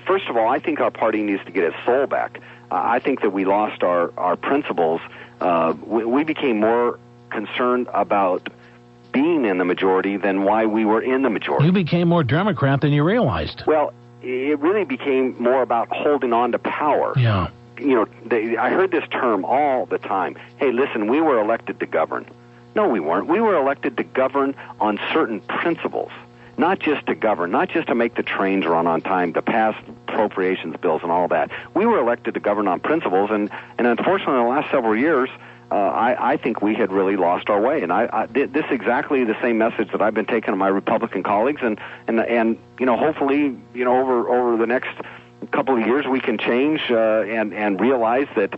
first of all, I think our party needs to get its soul back. I think that we lost our principles. We became more concerned about being in the majority than why we were in the majority. You became more Democrat than you realized. Well, it really became more about holding on to power. Yeah. I heard this term all the time. Hey, listen, we were elected to govern. No, we weren't. We were elected to govern on certain principles, not just to govern, not just to make the trains run on time, to pass appropriations bills and all that. We were elected to govern on principles, and unfortunately, in the last several years, I think we had really lost our way. And this is exactly the same message that I've been taking to my Republican colleagues, and hopefully, over the next couple of years we can change and realize that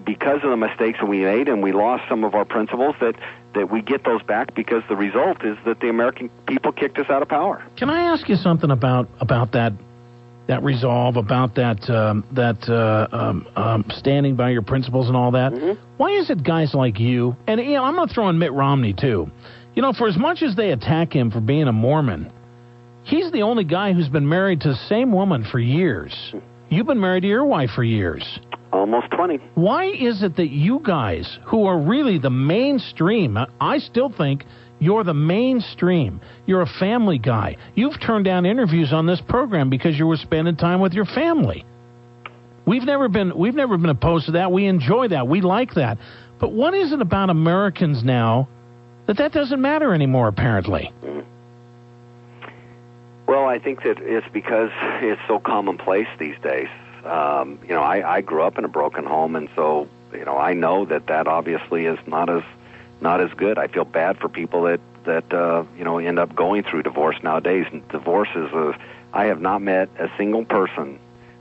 because of the mistakes that we made and we lost some of our principles, that we get those back, because the result is that the American people kicked us out of power. Can I ask you something about that resolve, about that standing by your principles and all that? Mm-hmm. Why is it guys like you, and I'm going to throw in Mitt Romney too, for as much as they attack him for being a Mormon, he's the only guy who's been married to the same woman for years. You've been married to your wife for years. Almost 20. Why is it that you guys, who are really the mainstream, I still think you're the mainstream, you're a family guy, you've turned down interviews on this program because you were spending time with your family. We've never been opposed to that. We enjoy that. We like that. But what is it about Americans now that doesn't matter anymore, apparently? Well, I think that it's because it's so commonplace these days. I grew up in a broken home, and so I know that obviously is not as good. I feel bad for people that end up going through divorce nowadays. And divorce I have not met a single person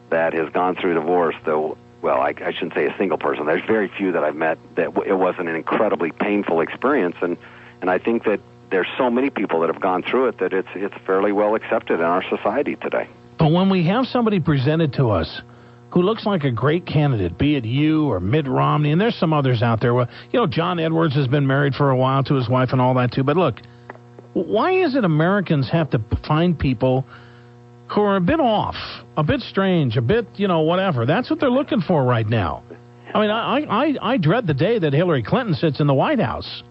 that has gone through divorce, though. Well, I shouldn't say a single person. There's very few that I've met that it wasn't an incredibly painful experience, and I think that there's so many people that have gone through it that it's fairly well accepted in our society today. But when we have somebody presented to us who looks like a great candidate, be it you or Mitt Romney, and there's some others out there. Well, John Edwards has been married for a while to his wife and all that too. But look, why is it Americans have to find people who are a bit off, a bit strange, a bit, whatever? That's what they're looking for right now. I mean, I dread the day that Hillary Clinton sits in the White House.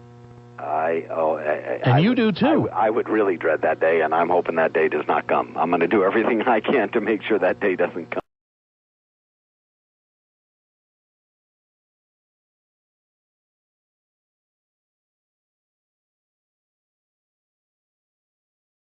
And you do too. I would really dread that day, and I'm hoping that day does not come. I'm going to do everything I can to make sure that day doesn't come.